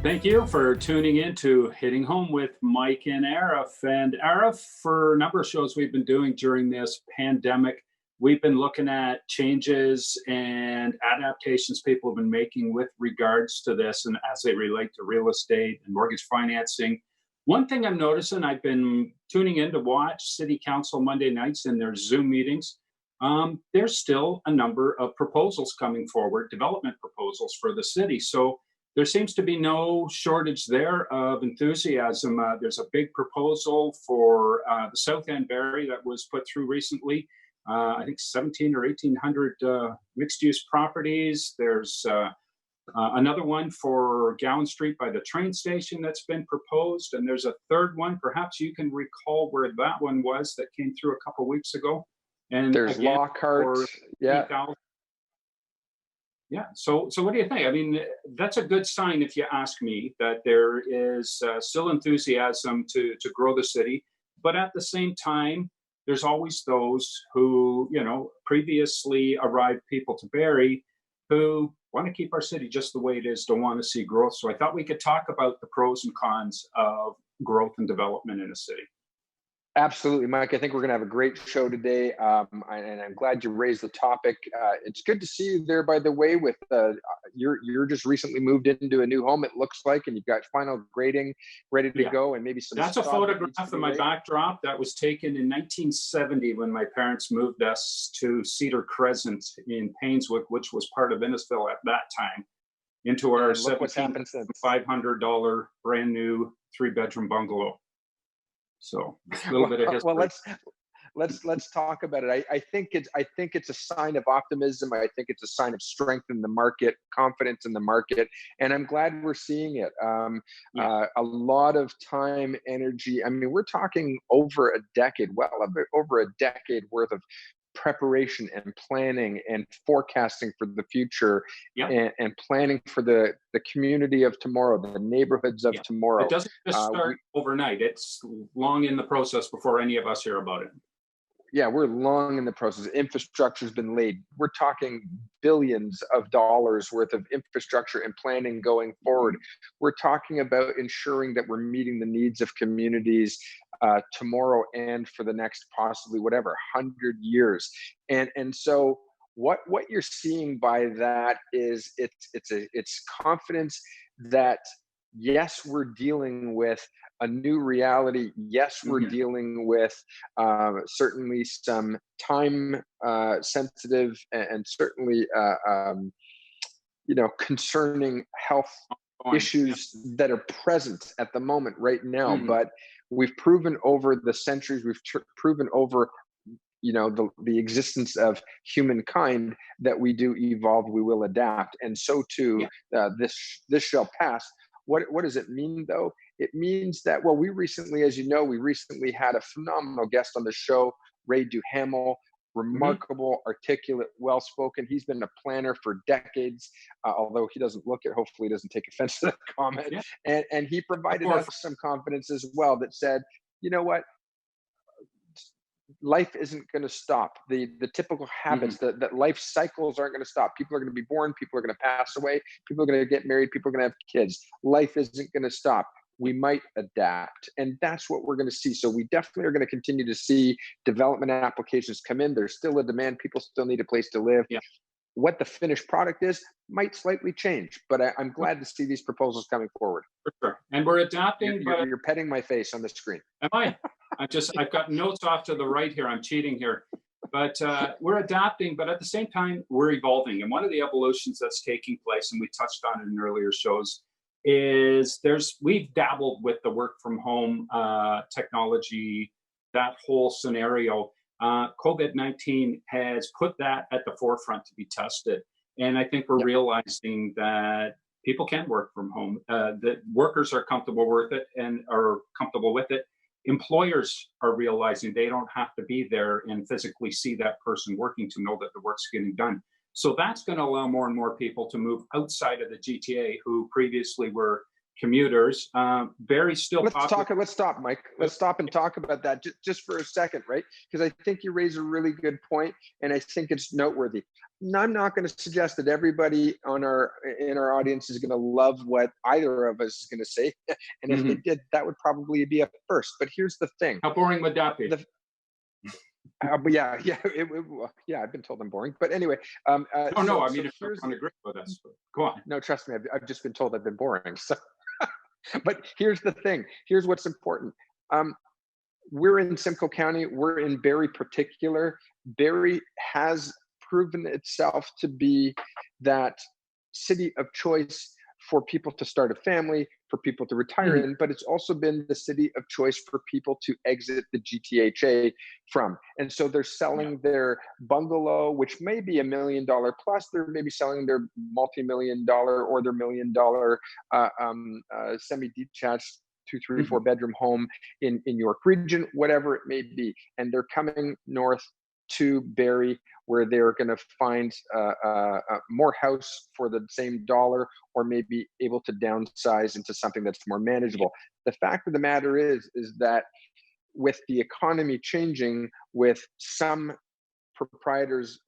Thank you for tuning in to Hitting Home with Mike and Arif. And Arif, for a number of shows we've been doing during this pandemic, we've been looking at changes and adaptations people have been making with regards to this and as they relate to real estate and mortgage financing. One thing I'm noticing, I've been tuning in to watch City Council Monday nights in their Zoom meetings. There's still a number of proposals coming forward, development proposals for the city. So there seems to be no shortage there of enthusiasm. There's a big proposal for the South End Barrie that was put through recently. I think 17 or 1,800 mixed-use properties. There's another one for Gowan Street by the train station that's been proposed. And there's a third one, perhaps you can recall where that one was, that came through a couple weeks ago. And there's again, Lockhart. Yeah. Yeah. So what do you think? I mean, that's a good sign, if you ask me, that there is still enthusiasm to grow the city. But at the same time, there's always those who, previously arrived people to Barrie who want to keep our city just the way it is, don't want to see growth. So I thought we could talk about the pros and cons of growth and development in a city. Absolutely, Mike. I think we're going to have a great show today, and I'm glad you raised the topic. It's good to see you there, by the way. With you're just recently moved into a new home, it looks like, and you've got final grading ready to go, and maybe some. That's a photograph of my backdrop that was taken in 1970 when my parents moved us to Cedar Crescent in Painswick, which was part of Innisfil at that time, into our $17,500 brand new 3-bedroom bungalow. So a little bit of history. Well, let's talk about it. I think it's a sign of optimism. I think it's a sign of strength in the market, confidence in the market, and I'm glad we're seeing it. A lot of time, energy. I mean, we're talking over a decade, over a decade worth of preparation and planning and forecasting for the future, and planning for the community of tomorrow, the neighborhoods of tomorrow. It doesn't just start overnight. It's long in the process before any of us hear about it. Yeah, we're long in the process. Infrastructure's been laid. We're talking billions of dollars worth of infrastructure and planning going forward. We're talking about ensuring that we're meeting the needs of communities tomorrow and for the next possibly 100 years. And so what you're seeing by that is it's confidence that yes, we're dealing with a new reality. Yes, we're dealing with certainly some time sensitive and certainly concerning health issues that are present at the moment right now. But we've proven over the centuries, proven over the existence of humankind that we do evolve, we will adapt, and so too this shall pass. What does it mean, though? It means that, well, we recently had a phenomenal guest on the show, Ray Duhamel, remarkable, articulate, well-spoken. He's been a planner for decades, although he doesn't hopefully he doesn't take offense to that comment. And he provided us some confidence as well that said, you know what? Life isn't going to stop. The typical habits that life cycles aren't going to stop. People are going to be born. People are going to pass away. People are going to get married. People are going to have kids. Life isn't going to stop. We might adapt. And that's what we're going to see. So we definitely are going to continue to see development applications come in. There's still a demand. People still need a place to live. What the finished product is might slightly change, but I'm glad to see these proposals coming forward. For sure. And we're adapting. You're petting my face on the screen. Am I? I've got notes off to the right here. I'm cheating here. But we're adapting, but at the same time, we're evolving. And one of the evolutions that's taking place, and we touched on it in earlier shows, is we've dabbled with the work from home technology, that whole scenario. COVID-19 has put that at the forefront to be tested. And I think we're realizing that people can work from home, that workers are comfortable with it and are comfortable with it. Employers are realizing they don't have to be there and physically see that person working to know that the work's getting done. So that's going to allow more and more people to move outside of the GTA who previously were commuters. Barrie's still popular. Let's stop, Mike. Let's stop and talk about that just for a second, right? Because I think you raise a really good point, and I think it's noteworthy. I'm not going to suggest that everybody in our audience is going to love what either of us is going to say, and if they did, that would probably be a first. But here's the thing: how boring would that be? But yeah, I've been told I'm boring. But anyway, no, I mean, if you don't agree with us, go on. No, trust me, I've just been told I've been boring. So, but here's the thing. Here's what's important. We're in Simcoe County. We're in Barrie particular. Barrie has proven itself to be that city of choice for people to start a family, for people to retire in, but it's also been the city of choice for people to exit the GTHA from. And so they're selling their bungalow, which may be $1 million plus. They're maybe selling their multi-million-dollar or their $1 million semi-detached 2, 3, 4 bedroom home in York Region, whatever it may be. And they're coming north to Barrie, where they're going to find more house for the same dollar, or maybe able to downsize into something that's more manageable. The fact of the matter is that with the economy changing, with some proprietors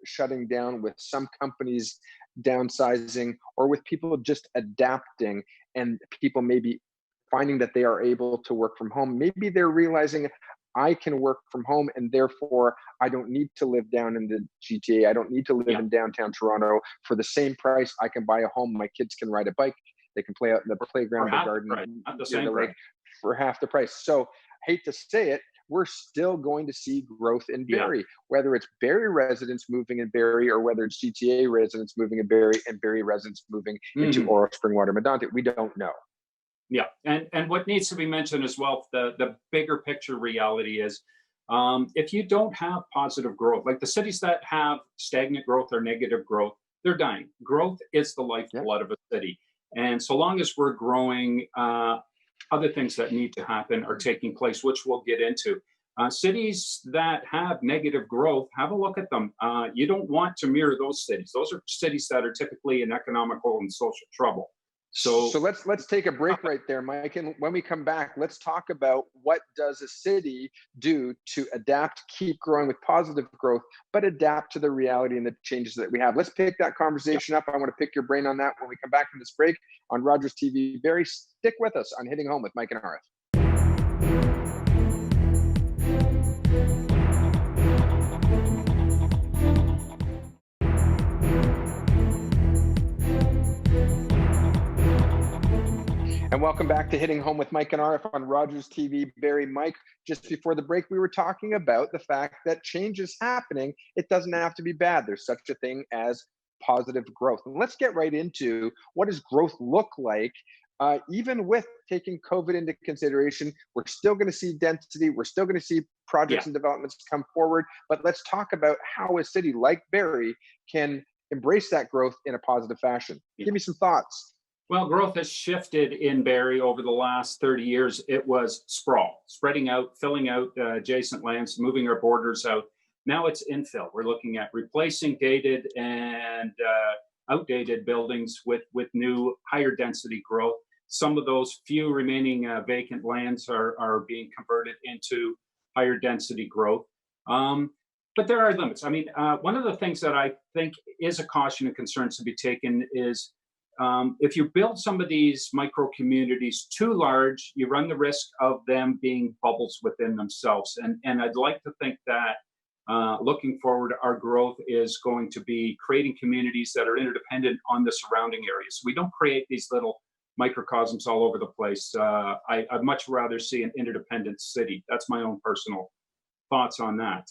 shutting down, with some companies downsizing, or with people just adapting, and people maybe finding that they are able to work from home, maybe they're realizing, I can work from home, and therefore I don't need to live down in the GTA. I don't need to live in downtown Toronto. For the same price, I can buy a home. My kids can ride a bike. They can play out in the playground, the garden, the lake for half the price. So, hate to say it, we're still going to see growth in Barrie, whether it's Barrie residents moving in Barrie, or whether it's GTA residents moving in Barrie and Barrie residents moving into Oro Springwater, Medonte. We don't know. Yeah, and what needs to be mentioned as well, the bigger picture reality is, if you don't have positive growth, like the cities that have stagnant growth or negative growth, they're dying. Growth is the lifeblood of a city. And so long as we're growing, other things that need to happen are taking place, which we'll get into. Cities that have negative growth, have a look at them. You don't want to mirror those cities. Those are cities that are typically in economical and social trouble. So let's take a break right there, Mike. And when we come back, let's talk about what does a city do to adapt, keep growing with positive growth, but adapt to the reality and the changes that we have. Let's pick that conversation up. I want to pick your brain on that when we come back from this break on Rogers TV. Barrie, stick with us on Hitting Home with Mike and Arif. And welcome back to Hitting Home with Mike and Arif on Rogers TV. Barrie, Mike, just before the break, we were talking about the fact that change is happening. It doesn't have to be bad. There's such a thing as positive growth. And let's get right into what does growth look like, even with taking COVID into consideration. We're still going to see density. We're still going to see projects and developments come forward. But let's talk about how a city like Barrie can embrace that growth in a positive fashion. Give me some thoughts. Well, growth has shifted in Barrie over the last 30 years. It was sprawl, spreading out, filling out adjacent lands, moving our borders out. Now it's infill. We're looking at replacing dated and outdated buildings with new higher density growth. Some of those few remaining vacant lands are being converted into higher density growth. But there are limits. I mean, one of the things that I think is a caution and concerns to be taken is, if you build some of these micro communities too large, you run the risk of them being bubbles within themselves. And I'd like to think that looking forward, our growth is going to be creating communities that are interdependent on the surrounding areas. We don't create these little microcosms all over the place. I'd much rather see an interdependent city. That's my own personal thoughts on that.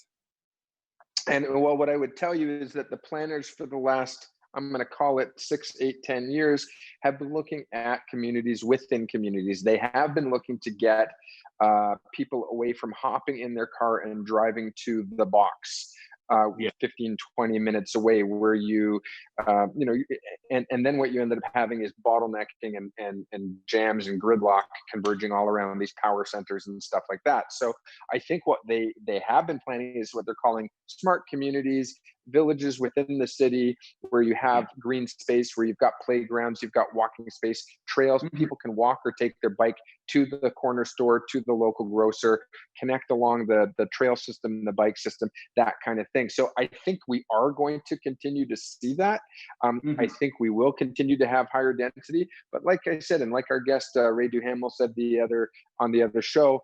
And well, what I would tell you is that the planners for the last, I'm going to call it 6, 8, 10 years, have been looking at communities within communities. They have been looking to get people away from hopping in their car and driving to the box 15, 20 minutes away, where and then what you ended up having is bottlenecking and jams and gridlock converging all around these power centers and stuff like that. So I think what they have been planning is what they're calling smart communities villages within the city where you have green space, where you've got playgrounds, you've got walking space, trails, people can walk or take their bike to the corner store, to the local grocer, connect along the trail system, the bike system, that kind of thing. So I think we are going to continue to see that. I think we will continue to have higher density, but like I said, and like our guest Ray Duhamel said on the other show,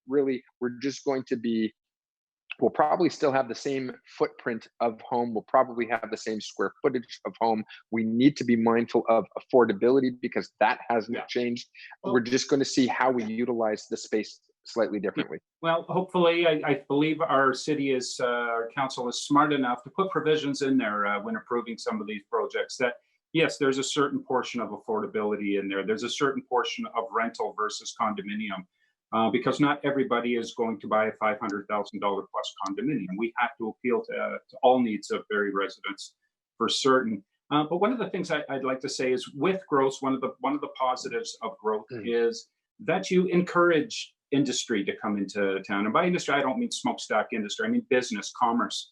really, we're just going to be, we'll probably still have the same footprint of home. We'll probably have the same square footage of home. We need to be mindful of affordability because that hasn't changed. Well, we're just going to see how we utilize the space slightly differently. Well, hopefully, I believe our our council is smart enough to put provisions in there when approving some of these projects that, yes, there's a certain portion of affordability in there. There's a certain portion of rental versus condominium. Because not everybody is going to buy a $500,000 plus condominium. We have to appeal to all needs of Barrie residents for certain. But one of the things I'd like to say is with growth, one of the positives of growth is that you encourage industry to come into town. And by industry, I don't mean smokestack industry. I mean business, commerce.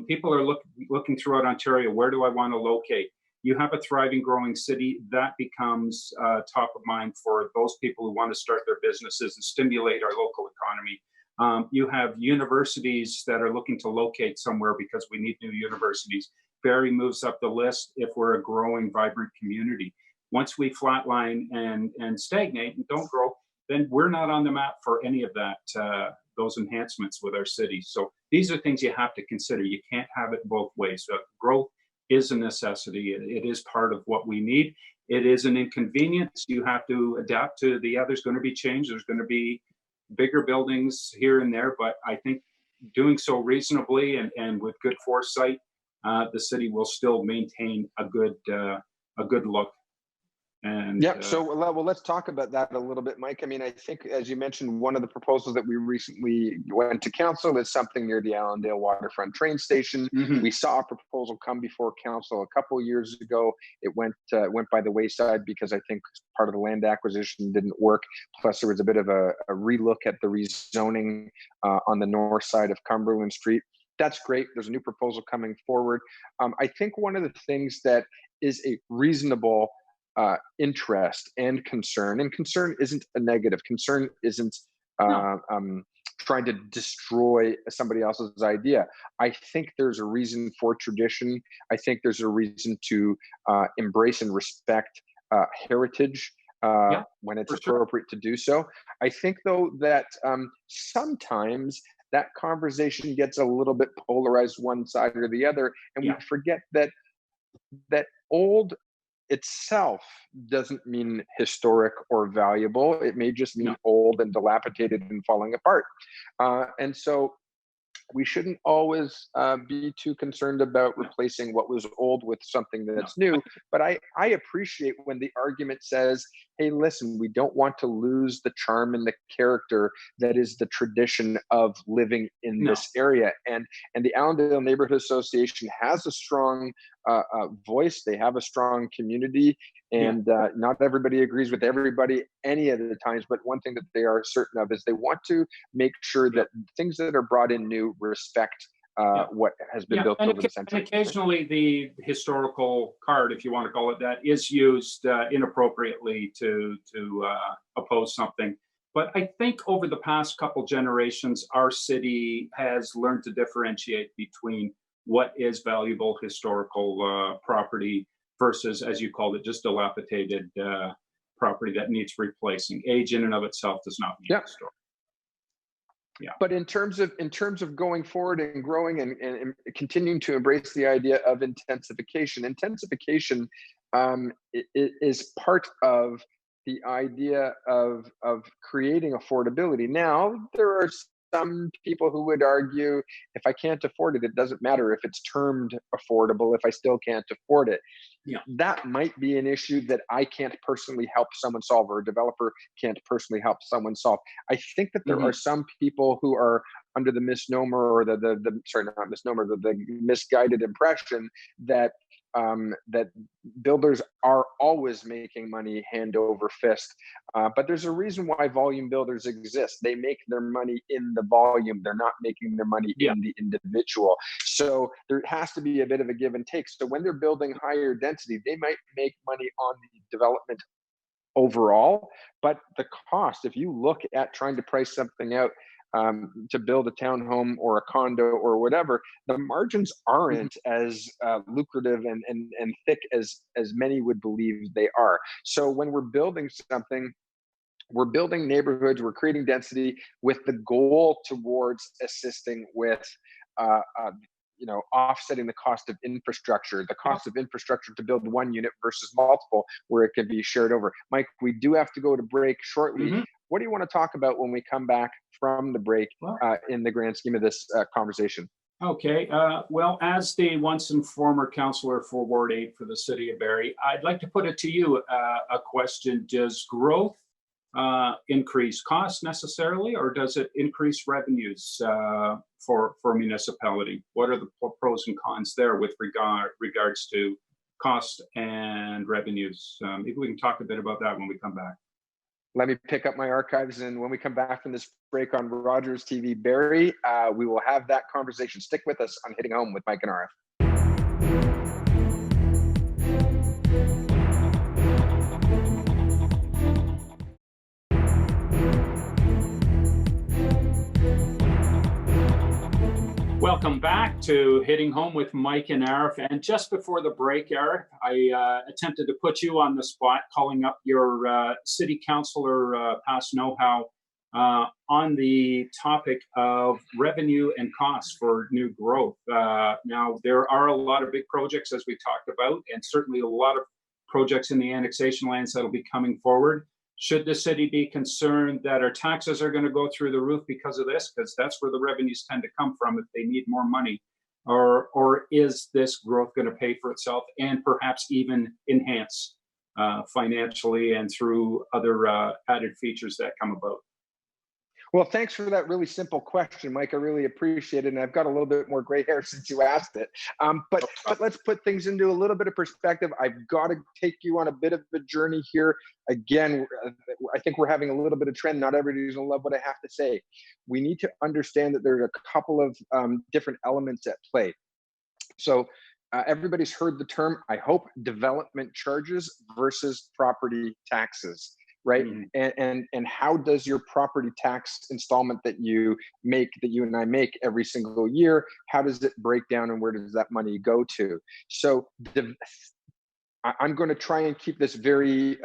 People are looking throughout Ontario. Where do I want to locate? You have a thriving, growing city that becomes top of mind for those people who want to start their businesses and stimulate our local economy. You have universities that are looking to locate somewhere because we need new universities. Barrie moves up the list if we're a growing, vibrant community. Once we flatline and stagnate and don't grow, then we're not on the map for any of that, those enhancements with our city. So these are things you have to consider. You can't have it both ways. So growth is a necessity. It is part of what we need. It is an inconvenience. You have to adapt to there's going to be change. There's going to be bigger buildings here and there, but I think doing so reasonably and with good foresight, the city will still maintain a good look. And so let's talk about that a little bit, Mike. I mean, I think, as you mentioned, one of the proposals that we recently went to council is something near the Allendale Waterfront train station. We saw a proposal come before council a couple of years ago. It went by the wayside because I think part of the land acquisition didn't work. Plus, there was a bit of a relook at the rezoning on the north side of Cumberland Street. That's great. There's a new proposal coming forward. I think one of the things that is a reasonable interest and concern isn't a negative. Concern isn't trying to destroy somebody else's idea. I think there's a reason for tradition. I think there's a reason to embrace and respect heritage when it's appropriate to do so. I think, though, that sometimes that conversation gets a little bit polarized one side or the other, and we forget that old itself doesn't mean historic or valuable. It may just mean old and dilapidated and falling apart. And so we shouldn't always be too concerned about replacing what was old with something that's new. But I appreciate when the argument says, hey, listen, we don't want to lose the charm and the character that is the tradition of living in this area. And the Allendale Neighborhood Association has a strong voice. They have a strong community. And not everybody agrees with everybody any of the times, but one thing that they are certain of is they want to make sure that things that are brought in new respect what has been built over the centuries. And occasionally the historical card, if you want to call it that, is used inappropriately to oppose something. But I think over the past couple generations, our city has learned to differentiate between what is valuable historical property versus, as you called it, just dilapidated property that needs replacing. Age in and of itself does not mean historic. But in terms of going forward and growing and continuing to embrace the idea of intensification is part of the idea of creating affordability. Now, there are some people who would argue, if I can't afford it, it doesn't matter if it's termed affordable, if I still can't afford it. That might be an issue that I can't personally help someone solve, or a developer can't personally help someone solve. I think that there are some people who are under the misnomer, or the misguided impression that that builders are always making money hand over fist. But there's a reason why volume builders exist. They make their money in the volume. They're not making their money in the individual. So there has to be a bit of a give and take. So when they're building higher density, they might make money on the development overall, but the cost, if you look at trying to price something out to build a townhome or a condo or whatever, the margins aren't as lucrative and thick as many would believe they are. So when we're building something, we're building neighborhoods, we're creating density with the goal towards assisting with offsetting the cost of infrastructure, the cost of infrastructure to build one unit versus multiple, where it can be shared over. Mike, we do have to go to break shortly. What do you want to talk about when we come back from the break in the grand scheme of this conversation? Okay. Well, as the once and former councillor for Ward 8 for the city of Barrie, I'd like to put it to you a question. Does growth increase costs necessarily, or does it increase revenues for municipality? What are the pros and cons there with regards to cost and revenues? Maybe we can talk a bit about that when we come back. Let me pick up my archives, and when we come back from this break on Rogers TV Barrie, we will have that conversation. Stick with us on Hitting Home with Mike and Arif. Welcome back to Hitting Home with Mike and Arif. And just before the break, Arif, I attempted to put you on the spot, calling up your city councillor past know-how on the topic of revenue and costs for new growth. Now, there are a lot of big projects, as we talked about, and certainly a lot of projects in the annexation lands that will be coming forward. Should the city be concerned that our taxes are going to go through the roof because of this? Because that's where the revenues tend to come from if they need more money. Or is this growth going to pay for itself and perhaps even enhance financially and through other added features that come about? Well, thanks for that really simple question, Mike. I really appreciate it. And I've got a little bit more gray hair since you asked it. But let's put things into a little bit of perspective. I've got to take you on a bit of a journey here. Again, I think we're having a little bit of trend. Not everybody's going to love what I have to say. We need to understand that there are a couple of different elements at play. So everybody's heard the term, I hope, development charges versus property taxes. Right. And how does your property tax installment that you and I make every single year, how does it break down and where does that money go to? So I'm going to try and keep this very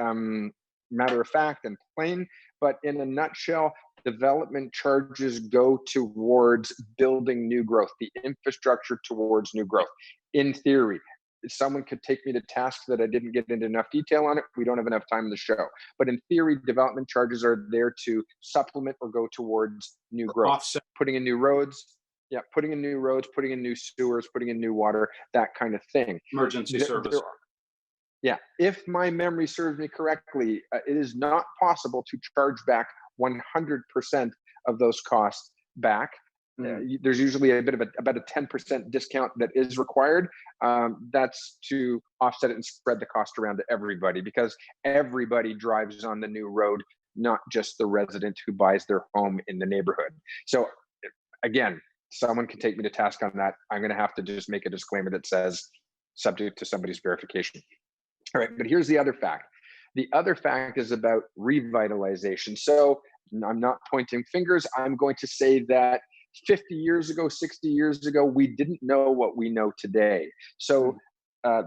matter of fact and plain, but in a nutshell, development charges go towards building new growth, the infrastructure towards new growth. In theory, someone could take me to task that I didn't get into enough detail on it. We don't have enough time in the show. But in theory, development charges are there to supplement or go towards new growth. Offset. Putting in new roads, putting in new sewers, putting in new water, that kind of thing. Emergency service. If my memory serves me correctly, it is not possible to charge back 100% of those costs back. There's usually about a 10% discount that is required. That's to offset it and spread the cost around to everybody, because everybody drives on the new road, not just the resident who buys their home in the neighborhood. So again, someone can take me to task on that. I'm going to have to just make a disclaimer that says subject to somebody's verification. All right, but here's the other fact. The other fact is about revitalization. So I'm not pointing fingers. I'm going to say that 50 years ago, 60 years ago, we didn't know what we know today. So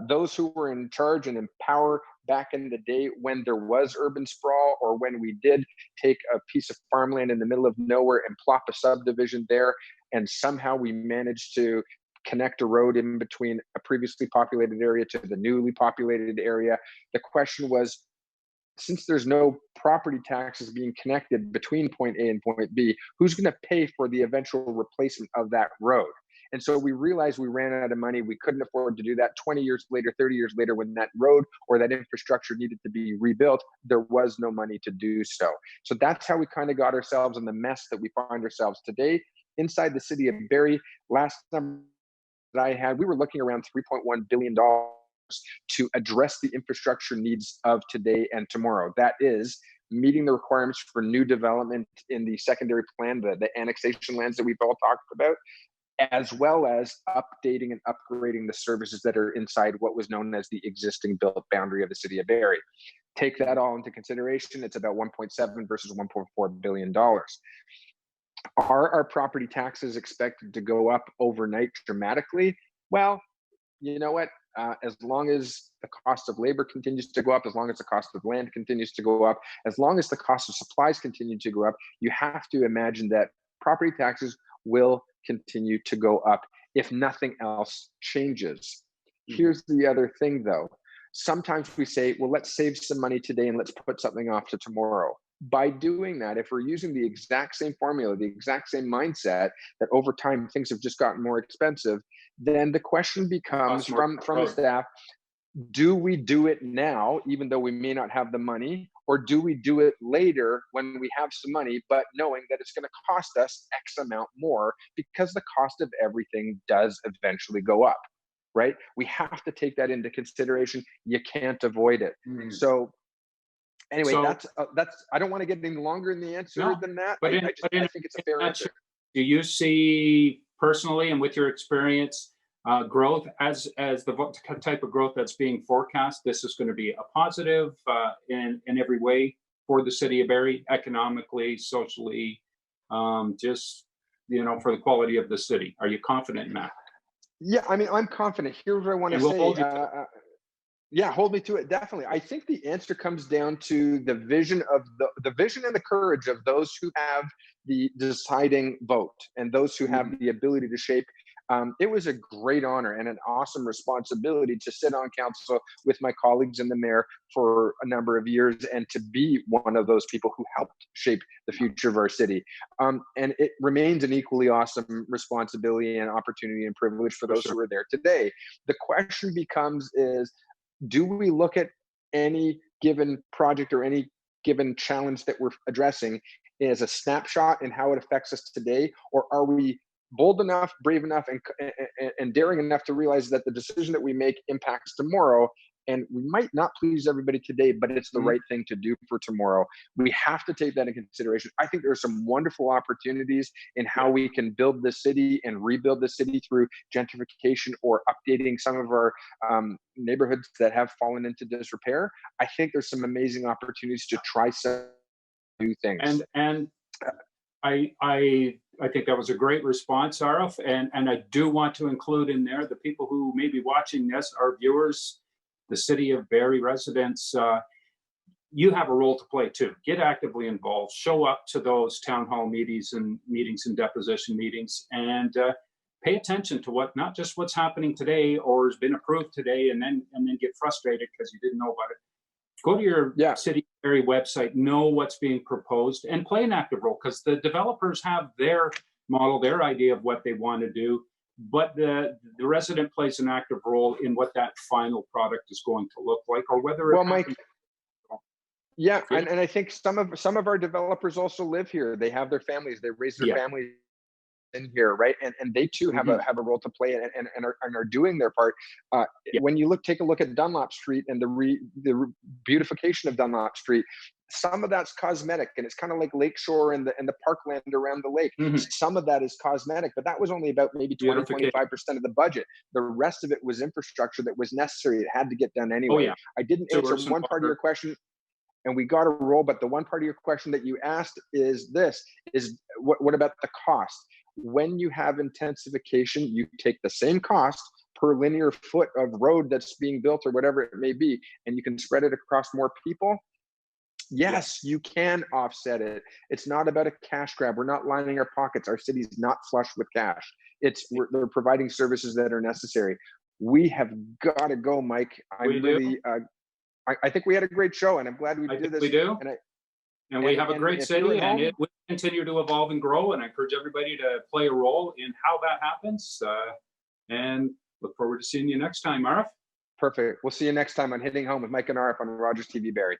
those who were in charge and in power back in the day when there was urban sprawl, or when we did take a piece of farmland in the middle of nowhere and plop a subdivision there, and somehow we managed to connect a road in between a previously populated area to the newly populated area. The question was, since there's no property taxes being connected between point A and point B, who's going to pay for the eventual replacement of that road? And so we realized we ran out of money. We couldn't afford to do that. 20 years later, 30 years later, when that road or that infrastructure needed to be rebuilt, there was no money to do so. So that's how we kind of got ourselves in the mess that we find ourselves today. Inside the city of Barrie, last number that I had, we were looking around $3.1 billion to address the infrastructure needs of today and tomorrow. That is meeting the requirements for new development in the secondary plan, the annexation lands that we've all talked about, as well as updating and upgrading the services that are inside what was known as the existing built boundary of the city of Barrie. Take that all into consideration. It's about 1.7 versus $1.4 billion. Are our property taxes expected to go up overnight dramatically? Well, you know what? As long as the cost of labor continues to go up, as long as the cost of land continues to go up, as long as the cost of supplies continue to go up, you have to imagine that property taxes will continue to go up if nothing else changes. Here's the other thing, though. Sometimes we say, well, let's save some money today and let's put something off to tomorrow. By doing that, if we're using the exact same formula, the exact same mindset, that over time things have just gotten more expensive, then the question becomes from the staff, do we do it now, even though we may not have the money, or do we do it later when we have some money, but knowing that it's going to cost us X amount more, because the cost of everything does eventually go up, right? We have to take that into consideration. You can't avoid it. So anyway, that's I don't want to get any longer in the answer than that. I think it's a fair answer. Do you see personally, and with your experience, growth as the type of growth that's being forecast? This is going to be a positive in every way for the city of Barrie, economically, socially, just for the quality of the city. Are you confident in that? Yeah, I mean, I'm confident. Here's what I want to say. Yeah, hold me to it. Definitely. I think the answer comes down to the vision of the vision and the courage of those who have the deciding vote and those who have the ability to shape. It was a great honor and an awesome responsibility to sit on council with my colleagues and the mayor for a number of years and to be one of those people who helped shape the future of our city. And it remains an equally awesome responsibility and opportunity and privilege for those who are there today. The question becomes is, do we look at any given project or any given challenge that we're addressing as a snapshot in how it affects us today, or are we bold enough, brave enough, and daring enough to realize that the decision that we make impacts tomorrow, and we might not please everybody today, but it's the right thing to do for tomorrow? We have to take that into consideration. I think there are some wonderful opportunities in how we can build the city and rebuild the city through gentrification or updating some of our neighborhoods that have fallen into disrepair. I think there's some amazing opportunities to try some new things. And I think that was a great response, Arif, and I do want to include in there the people who may be watching this, our viewers, the city of Barrie residents. You have a role to play too. Get actively involved. Show up to those town hall meetings and deposition meetings, and pay attention to not just what's happening today or has been approved today, and then get frustrated because you didn't know about it. Go to your city Barrie website, know what's being proposed, and play an active role, because the developers have their model, their idea of what they want to do, but the resident plays an active role in what that final product is going to look like, or whether it Mike, and I think some of our developers also live here. They have their families, they raise their families in here, right? And they too have a role to play and are doing their part. When you take a look at Dunlop Street and the beautification of Dunlop Street, some of that's cosmetic, and it's kind of like Lakeshore and the parkland around the lake. Some of that is cosmetic, but that was only about maybe 20-25% of the budget. The rest of it was infrastructure that was necessary. It had to get done anyway. I didn't answer one part of your question, and we got a roll, but the one part of your question that you asked is what about the cost? When you have intensification, you take the same cost per linear foot of road that's being built or whatever it may be, and you can spread it across more people. Yes, you can offset it. It's not about a cash grab. We're not lining our pockets. Our city's not flush with cash. They're providing services that are necessary. We have got to go, Mike. I think we had a great show, and I'm glad we did this. We do. And we have a great city, and it will continue to evolve and grow. And I encourage everybody to play a role in how that happens. And look forward to seeing you next time, Arif. Perfect. We'll see you next time on Hitting Home with Mike and Arif on Rogers TV Barrie.